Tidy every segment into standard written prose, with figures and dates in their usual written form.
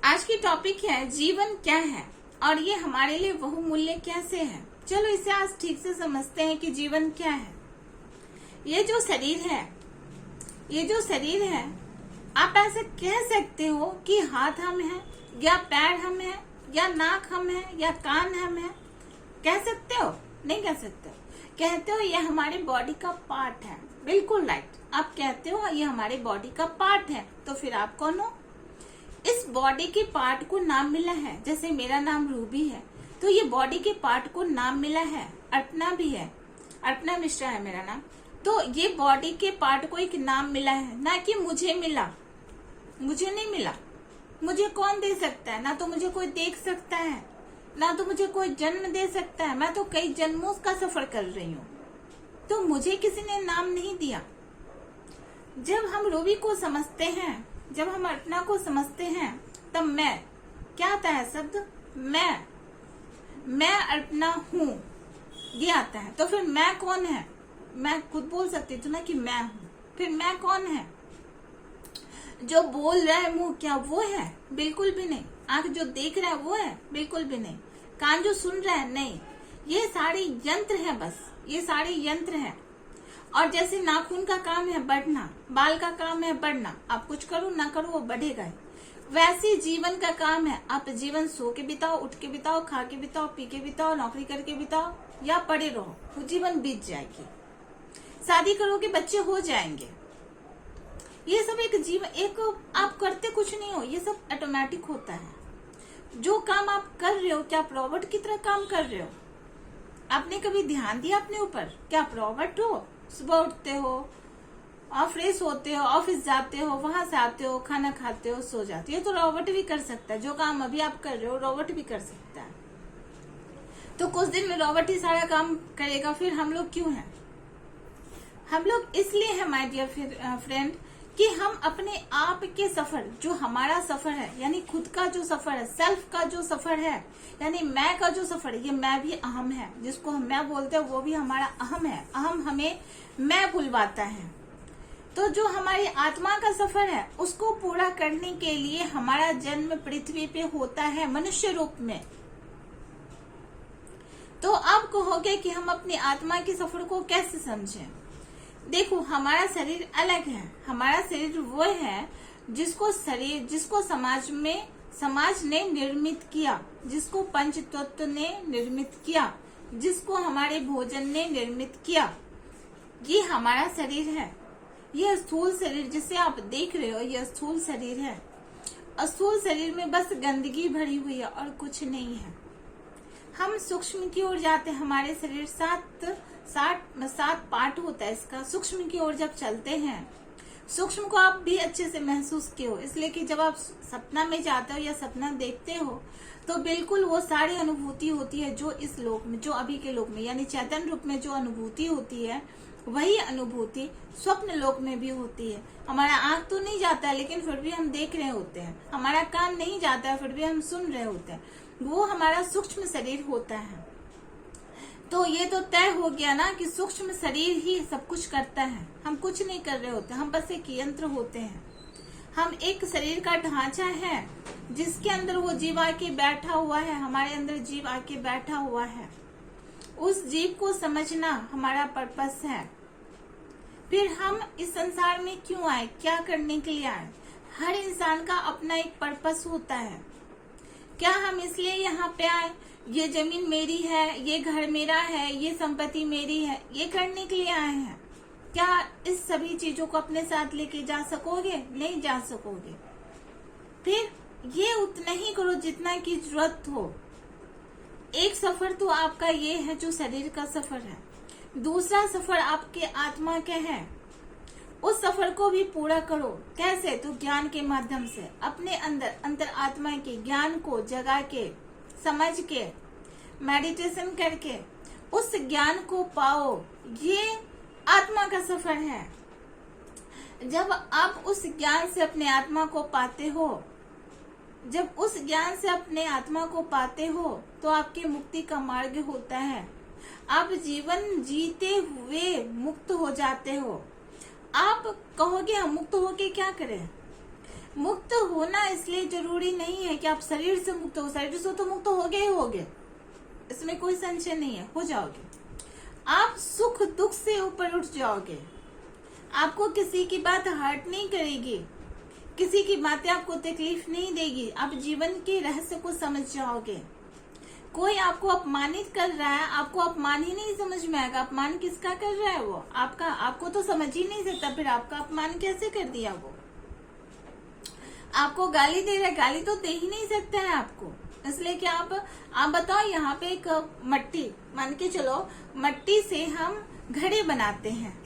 आज की टॉपिक है जीवन क्या है और ये हमारे लिए बहुमूल्य कैसे है। चलो इसे आज ठीक से समझते हैं कि जीवन क्या है। ये जो शरीर है आप ऐसे कह सकते हो कि हाथ हम है या पैर हम है या नाक हम है या कान हम है। कह सकते हो? नहीं कह सकते हो। कहते हो ये हमारे बॉडी का पार्ट है। बिल्कुल राइट, आप कहते हो ये हमारे बॉडी का पार्ट है। तो फिर आप कौन हो? इस बॉडी के पार्ट को नाम मिला है। जैसे मेरा नाम रूबी है तो ये बॉडी के पार्ट को नाम मिला है। अर्पणा भी है, अर्पणा मिश्रा है मेरा नाम। तो ये बॉडी के पार्ट को एक नाम मिला है, ना कि मुझे मिला। मुझे नहीं मिला। मुझे कौन दे सकता है? ना तो मुझे कोई देख सकता है, ना तो मुझे कोई जन्म दे सकता है। मैं तो कई जन्मों का सफर कर रही हूँ, तो मुझे किसी ने नाम नहीं दिया। जब हम रूबी को समझते हैं, जब हम अर्पणा को समझते हैं, तब मैं क्या आता है शब्द मैं अर्पणा हूँ, ये आता है। तो फिर मैं कौन है? मैं खुद बोल सकती थी ना कि मैं हूँ। फिर मैं कौन है? जो बोल रहा है मुंह, क्या वो है? बिल्कुल भी नहीं। आंख जो देख रहा है वो है? बिल्कुल भी नहीं। कान जो सुन रहा है? नहीं। ये सारे यंत्र है, बस ये सारे यंत्र है। और जैसे नाखून का काम है बढ़ना, बाल का काम है बढ़ना, आप कुछ करो ना करो वो बढ़ेगा ही। वैसे जीवन का काम है, आप जीवन सो के बिताओ, उठ के बिताओ, खा के बिताओ, पी के बिताओ, नौकरी करके बिताओ या पड़े रहो, वो जीवन बीत जाएगी। शादी करोगे, बच्चे हो जाएंगे। ये सब एक जीवन, एक आप करते कुछ नहीं हो, ये सब ऑटोमेटिक होता है। जो काम आप कर रहे हो, क्या आप रोबोट की तरह काम कर रहे हो? आपने कभी ध्यान दिया अपने ऊपर? क्या आप रोबोट हो? सुबह उठते हो और फ्रेश होते हो, ऑफिस जाते हो, वहां से आते हो, खाना खाते हो, सो जाते हो। ये तो रोबोट भी कर सकता है। जो काम अभी आप कर रहे हो रोबोट भी कर सकता है। तो कुछ दिन में रोबोट ही सारा काम करेगा। फिर हम लोग क्यों हैं? हम लोग इसलिए है माय डियर फ्रेंड कि हम अपने आप के सफर, जो हमारा सफर है, यानी खुद का जो सफर है, सेल्फ का जो सफर है, यानी मैं का जो सफर है, ये मैं भी अहम है, जिसको हम मैं बोलते हैं, वो भी हमारा अहम है। अहम हमें मैं बुलवाता है। तो जो हमारी आत्मा का सफर है, उसको पूरा करने के लिए हमारा जन्म पृथ्वी पे होता है मनुष्य रूप में। तो आप कहोगे कि हम अपनी आत्मा के सफर को कैसे समझें? देखो, हमारा शरीर अलग है। हमारा शरीर वो है जिसको समाज ने निर्मित किया, जिसको पंच तत्व ने निर्मित किया, जिसको हमारे भोजन ने निर्मित किया। ये हमारा शरीर है। ये स्थूल शरीर जिसे आप देख रहे हो, ये स्थूल शरीर है। स्थूल शरीर में बस गंदगी भरी हुई है और कुछ नहीं है। हम सूक्ष्म की ओर जाते हैं। हमारे शरीर सात पार्ट होता है इसका। सूक्ष्म की ओर जब चलते हैं, सूक्ष्म को आप भी अच्छे से महसूस किए हो, इसलिए कि जब आप सपना में जाते हो या सपना देखते हो तो बिल्कुल वो सारी अनुभूति होती है जो इस लोक में, जो अभी के लोक में, यानी चैतन्य रूप में जो अनुभूति होती है, वही अनुभूति स्वप्न लोक में भी होती है। हमारा आंख तो नहीं जाता है, लेकिन फिर भी हम देख रहे होते हैं। हमारा कान नहीं जाता है, फिर भी हम सुन रहे होते हैं। वो हमारा सूक्ष्म शरीर होता है। तो ये तो तय हो गया ना कि सूक्ष्म शरीर ही सब कुछ करता है। हम कुछ नहीं कर रहे होते, हम बस एक यंत्र होते हैं। हम एक शरीर का ढांचा है जिसके अंदर वो जीव आके बैठा हुआ है। हमारे अंदर जीव आके बैठा हुआ है। उस जीव को समझना हमारा पर्पस है। फिर हम इस संसार में क्यों आए, क्या करने के लिए आए? हर इंसान का अपना एक पर्पस होता है। क्या हम इसलिए यहाँ पे आए, ये जमीन मेरी है, ये घर मेरा है, ये संपत्ति मेरी है, ये करने के लिए आए हैं? क्या इस सभी चीजों को अपने साथ लेके जा सकोगे? नहीं जा सकोगे। फिर ये उतना ही करो जितना की जरूरत हो। एक सफर तो आपका ये है जो शरीर का सफर है। दूसरा सफर आपके आत्मा के है। उस सफर को भी पूरा करो। कैसे? तो ज्ञान के माध्यम से, अपने अंतर आत्मा के ज्ञान को जगा के, समझ के, मेडिटेशन करके उस ज्ञान को पाओ। ये आत्मा का सफर है। जब आप उस ज्ञान से अपने आत्मा को पाते हो, जब उस ज्ञान से अपने आत्मा को पाते हो, तो आपके मुक्ति का मार्ग होता है। आप जीवन जीते हुए मुक्त हो जाते हो। आप कहोगे हम मुक्त होके क्या करें? मुक्त होना इसलिए जरूरी नहीं है कि आप शरीर से मुक्त हो, शरीर से तो मुक्त हो गए, इसमें कोई संशय नहीं है, हो जाओगे। आप सुख दुख से ऊपर उठ जाओगे, आपको किसी की बात हर्ट नहीं करेगी, किसी की बातें आपको तकलीफ नहीं देगी, आप जीवन के रहस्य को समझ जाओगे। कोई आपको अपमानित कर रहा है, आपको अपमान ही नहीं समझ में आएगा, अपमान किसका कर रहा है वो आपका, आपको तो समझ ही नहीं सकता, फिर आपका अपमान कैसे कर दिया वो। आपको गाली दे रहा है, गाली तो दे ही नहीं सकता है आपको, इसलिए कि आप बताओ, यहाँ पे एक मट्टी, मान के चलो मट्टी से हम घड़े बनाते हैं,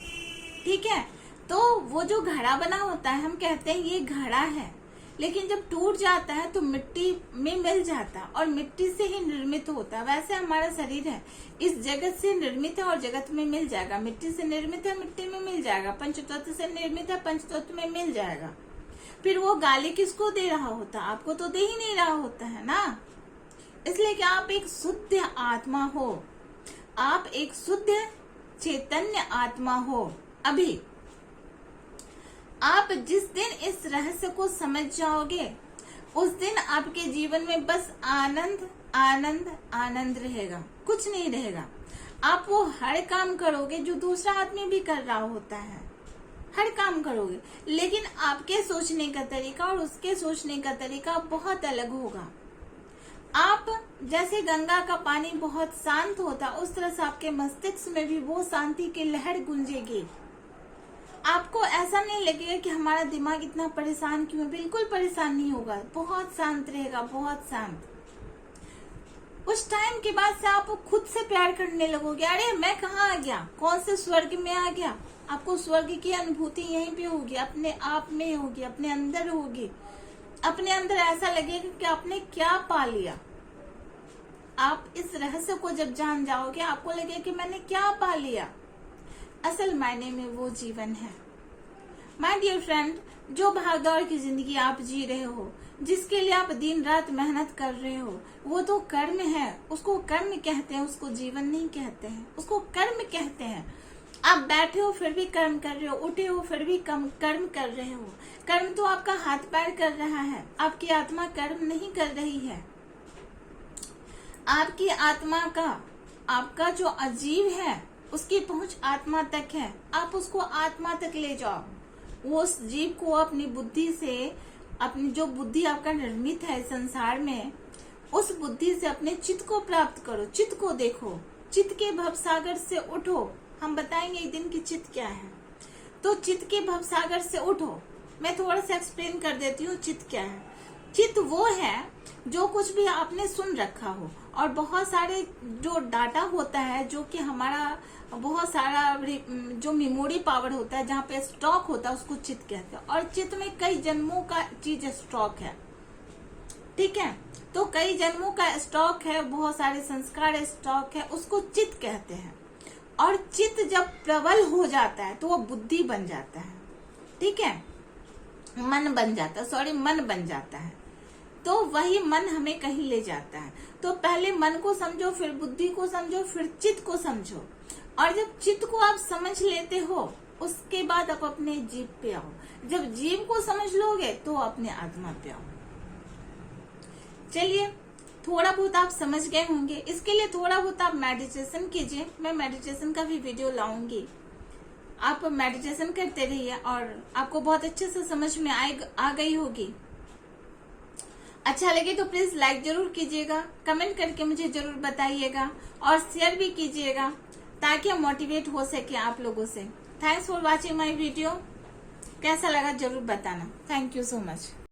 ठीक है, तो वो जो घड़ा बना होता है हम कहते हैं ये घड़ा है, लेकिन जब टूट जाता है तो मिट्टी में मिल जाता है और मिट्टी से ही निर्मित होता है। वैसे हमारा शरीर है, इस जगत से निर्मित है और जगत में मिल जाएगा, मिट्टी से निर्मित है, मिट्टी में मिल जाएगा, पंचतत्व से निर्मित है, पंचतत्व में मिल जाएगा। फिर वो गाली किसको दे रहा होता, आपको तो दे ही नहीं रहा होता है ना। इसलिए कि आप एक शुद्ध आत्मा हो, आप एक शुद्ध चैतन्य आत्मा हो। अभी आप जिस दिन इस रहस्य को समझ जाओगे उस दिन आपके जीवन में बस आनंद आनंद आनंद रहेगा, कुछ नहीं रहेगा। आप वो हर काम करोगे जो दूसरा आदमी भी कर रहा होता है, हर काम करोगे, लेकिन आपके सोचने का तरीका और उसके सोचने का तरीका बहुत अलग होगा। आप जैसे गंगा का पानी बहुत शांत होता, उस तरह से आपके मस्तिष्क में भी वो शांति की लहर गूंजेगी। आपको ऐसा नहीं लगेगा कि हमारा दिमाग इतना परेशान क्यों है, बिल्कुल परेशान नहीं होगा, बहुत शांत रहेगा, बहुत शांत। उस टाइम के बाद से आप खुद से प्यार करने लगोगे, अरे मैं कहाँ आ गया, कौन से स्वर्ग में आ गया। आपको स्वर्ग की अनुभूति यहीं पे होगी, अपने आप में होगी, अपने अंदर होगी, अपने अंदर ऐसा लगेगा कि आपने क्या पा लिया। आप इस रहस्य को जब जान जाओगे आपको लगेगा कि मैंने क्या पा लिया, असल मायने में वो जीवन है। माय डियर फ्रेंड, जो भागदौड़ की जिंदगी आप जी रहे हो, जिसके लिए आप दिन रात मेहनत कर रहे हो, वो तो कर्म है, उसको कर्म कहते हैं, उसको जीवन नहीं कहते हैं, उसको कर्म कहते हैं। आप बैठे हो फिर भी कर्म कर रहे हो, उठे हो फिर भी कर्म कर रहे हो। कर्म तो आपका हाथ पैर कर रहा है, आपकी आत्मा कर्म नहीं कर रही है। आपकी आत्मा का, आपका जो अजीब है उसकी पहुंच आत्मा तक है, आप उसको आत्मा तक ले जाओ। वो उस जीव को अपनी बुद्धि से, अपनी जो बुद्धि आपका निर्मित है संसार में, उस बुद्धि से अपने चित्त को प्राप्त करो, चित्त को देखो, चित्त के भवसागर से उठो। हम बताएंगे एक दिन की चित्त क्या है, तो चित्त के भवसागर से उठो। मैं थोड़ा सा एक्सप्लेन कर देती हूँ चित्त क्या है। चित्त वो है जो कुछ भी आपने सुन रखा हो, और बहुत सारे जो डाटा होता है, जो कि हमारा बहुत सारा जो मेमोरी पावर होता है, जहाँ पे स्टॉक होता है, उसको चित्त कहते हैं। और चित्त में कई जन्मों का चीज स्टॉक है, ठीक है, तो कई जन्मों का स्टॉक है, बहुत सारे संस्कार स्टॉक है, उसको चित्त कहते हैं। और चित्त जब प्रबल हो जाता है तो वो बुद्धि बन जाता है, ठीक है, मन बन जाता है, मन बन जाता है। तो वही मन हमें कहीं ले जाता है। तो पहले मन को समझो, फिर बुद्धि को समझो, फिर चित्त को समझो। और जब चित्त को आप समझ लेते हो उसके बाद आप अपने जीव पे आओ। जब जीव को समझ लोगे तो अपने आत्मा पे आओ। चलिए, थोड़ा बहुत आप समझ गए होंगे, इसके लिए थोड़ा बहुत आप मेडिटेशन कीजिए। मैं मेडिटेशन का भी वीडियो लाऊंगी, आप मेडिटेशन करते रहिए और आपको बहुत अच्छे से समझ में आ गई होगी। अच्छा लगे तो प्लीज लाइक जरूर कीजिएगा, कमेंट करके मुझे जरूर बताइएगा और शेयर भी कीजिएगा ताकि हम मोटिवेट हो सके आप लोगों से। Thanks for watching my video. कैसा लगा जरूर बताना। Thank you so much.